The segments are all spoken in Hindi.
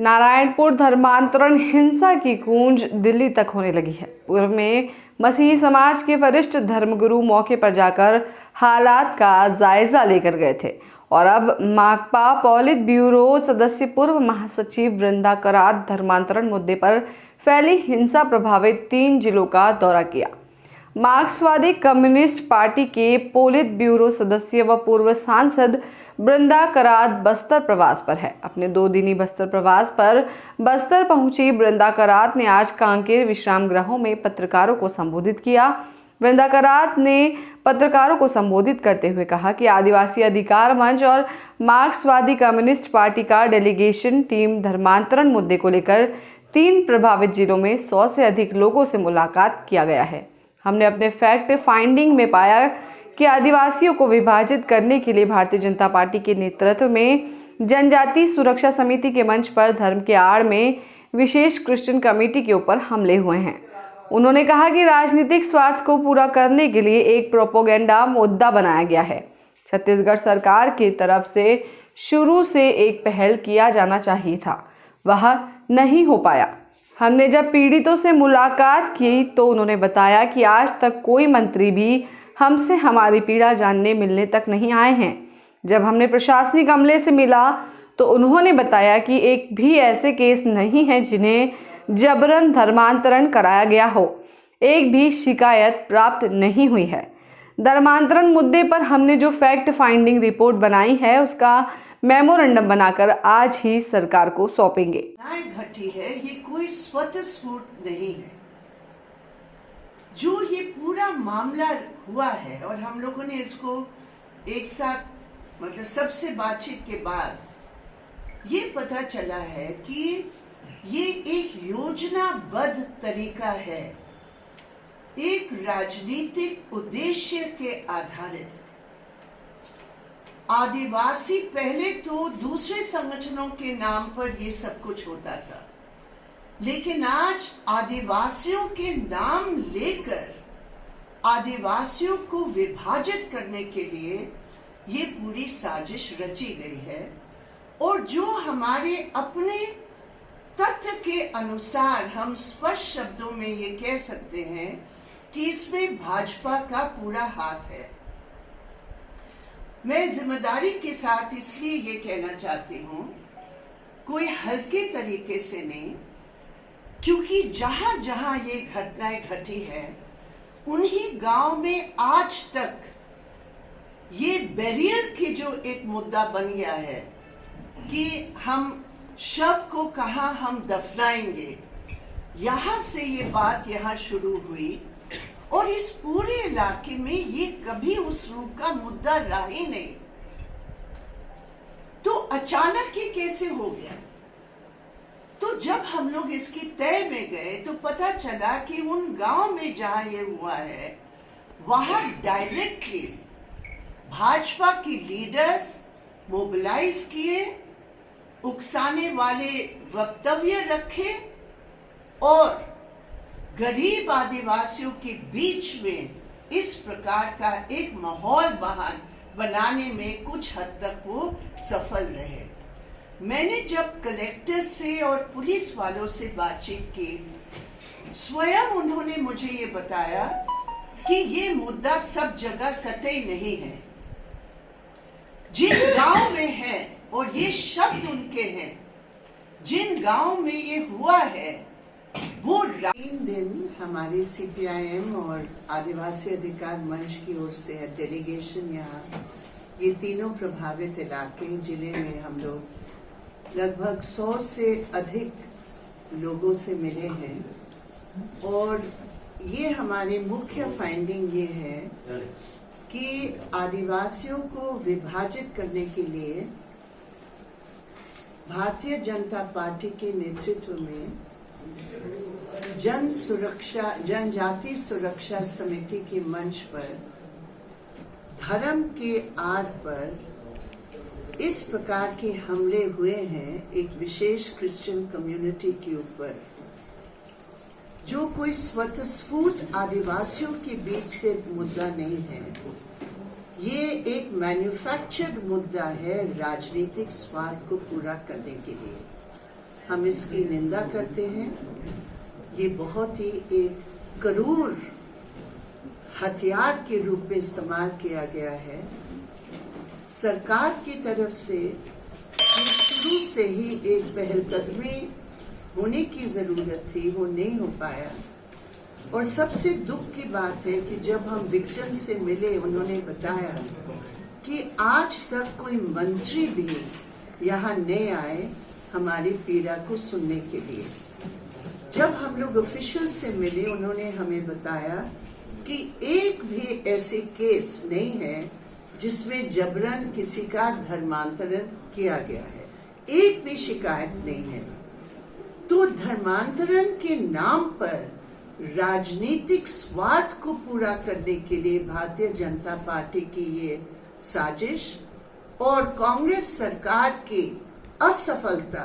नारायणपुर धर्मांतरण हिंसा की गूंज दिल्ली तक होने लगी है। पूर्व में मसीही समाज के वरिष्ठ धर्मगुरु मौके पर जाकर हालात का जायजा लेकर गए थे और अब माकपा पॉलिट ब्यूरो सदस्य पूर्व महासचिव वृंदा करात धर्मांतरण मुद्दे पर फैली हिंसा प्रभावित 3 जिलों का दौरा किया। मार्क्सवादी कम्युनिस्ट पार्टी के पोलित ब्यूरो सदस्य व पूर्व सांसद वृंदा करात बस्तर प्रवास पर है। अपने 2 दिनी बस्तर प्रवास पर बस्तर पहुंची वृंदा करात ने आज कांकेर विश्राम गृहों में पत्रकारों को संबोधित किया। वृंदा करात ने पत्रकारों को संबोधित करते हुए कहा कि आदिवासी अधिकार मंच और मार्क्सवादी कम्युनिस्ट पार्टी का डेलीगेशन टीम धर्मांतरण मुद्दे को लेकर 3 प्रभावित जिलों में 100 से अधिक लोगों से मुलाकात किया गया है। हमने अपने फैक्ट फाइंडिंग में पाया कि आदिवासियों को विभाजित करने के लिए भारतीय जनता पार्टी के नेतृत्व में जनजाति सुरक्षा समिति के मंच पर धर्म के आड़ में विशेष क्रिश्चियन कमेटी के ऊपर हमले हुए हैं। उन्होंने कहा कि राजनीतिक स्वार्थ को पूरा करने के लिए एक प्रोपोगेंडा मुद्दा बनाया गया है। छत्तीसगढ़ सरकार की तरफ से शुरू से एक पहल किया जाना चाहिए था, वह नहीं हो पाया। हमने जब पीड़ितों से मुलाकात की तो उन्होंने बताया कि आज तक कोई मंत्री भी हमसे हमारी पीड़ा जानने मिलने तक नहीं आए हैं। जब हमने प्रशासनिक अमले से मिला तो उन्होंने बताया कि एक भी ऐसे केस नहीं है जिन्हें जबरन धर्मांतरण कराया गया हो। एक भी शिकायत प्राप्त नहीं हुई है। धर्मांतरण मुद्दे पर हमने जो फैक्ट फाइंडिंग रिपोर्ट बनाई है उसका मेमोरेंडम बनाकर आज ही सरकार को सौंपेंगे। घटी है, ये कोई स्वतःस्फूर्त नहीं है। जो ये पूरा मामला हुआ है और हम लोगों ने इसको एक साथ मतलब सबसे बातचीत के बाद ये पता चला है कि ये एक योजनाबद्ध तरीका है, एक राजनीतिक उद्देश्य के आधारित। आदिवासी पहले तो दूसरे संगठनों के नाम पर ये सब कुछ होता था, लेकिन आज आदिवासियों के नाम लेकर आदिवासियों को विभाजित करने के लिए ये पूरी साजिश रची गई है। और जो हमारे अपने तथ्य के अनुसार हम स्पष्ट शब्दों में ये कह सकते हैं कि इसमें भाजपा का पूरा हाथ है। मैं जिम्मेदारी के साथ इसलिए ये कहना चाहती हूँ, कोई हल्के तरीके से नहीं, क्योंकि जहां जहां ये घटनाएं घटी है उन्हीं गांव में आज तक ये बैरियर की जो एक मुद्दा बन गया है कि हम शव को कहां हम दफनाएंगे, यहां से ये बात यहां शुरू हुई और इस पूरे इलाके में ये कभी उस रूप का मुद्दा रहा ही नहीं। तो अचानक ये कैसे हो गया? तो जब हम लोग इसकी तय में गए तो पता चला कि उन गांव में जहां ये हुआ है वहां डायरेक्टली भाजपा की लीडर्स मोबिलाइज किए, उकसाने वाले वक्तव्य रखे और गरीब आदिवासियों के बीच में इस प्रकार का एक माहौल बनाने में कुछ हद तक वो सफल रहे। मैंने जब कलेक्टर से और पुलिस वालों से बातचीत की, स्वयं उन्होंने मुझे ये बताया कि ये मुद्दा सब जगह कतई नहीं है। जिन गांव में है और ये शब्द उनके हैं, जिन गांव में ये हुआ है वो 3 दिन हमारे सीपीआईएम और आदिवासी अधिकार मंच की ओर से डेलीगेशन यहाँ ये तीनों प्रभावित इलाके जिले में हम लोग लगभग 100 से अधिक लोगों से मिले हैं। और ये हमारी मुख्य फाइंडिंग ये है कि आदिवासियों को विभाजित करने के लिए भारतीय जनता पार्टी के नेतृत्व में जनजाति सुरक्षा समिति के मंच पर धर्म के आड़ पर इस प्रकार के हमले हुए हैं एक विशेष क्रिश्चियन कम्युनिटी के ऊपर, जो कोई स्वतःस्फूर्त आदिवासियों के बीच से मुद्दा नहीं है। ये एक मैन्युफैक्चर्ड मुद्दा है राजनीतिक स्वार्थ को पूरा करने के लिए। हम इसकी निंदा करते हैं। ये बहुत ही एक क्रूर हथियार के रूप में इस्तेमाल किया गया है। सरकार की तरफ से शुरू से ही एक पहलकदमी होने की जरूरत थी, वो नहीं हो पाया। और सबसे दुख की बात है कि जब हम विक्टिम से मिले, उन्होंने बताया कि आज तक कोई मंत्री भी यहाँ नहीं आए हमारी पीड़ा को सुनने के लिए। जब हम लोग ऑफिशियल से मिले, उन्होंने हमें बताया कि एक भी ऐसे केस नहीं है जिसमें जबरन किसी का धर्मांतरण किया गया है, एक भी शिकायत नहीं है। तो धर्मांतरण के नाम पर राजनीतिक स्वार्थ को पूरा करने के लिए भारतीय जनता पार्टी की ये साजिश और कांग्रेस सरकार की असफलता,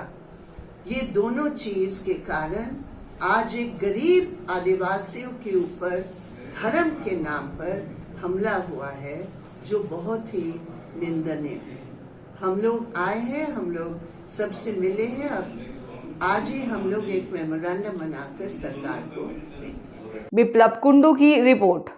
ये दोनों चीज के कारण आज एक गरीब आदिवासियों के ऊपर धर्म के नाम पर हमला हुआ है, जो बहुत ही निंदनीय है। हम लोग आए हैं, हम लोग सबसे मिले हैं। अब आज ही हम लोग एक मेमोरेंडम बनाकर सरकार को देंगे। बिप्लब कुंडू की रिपोर्ट।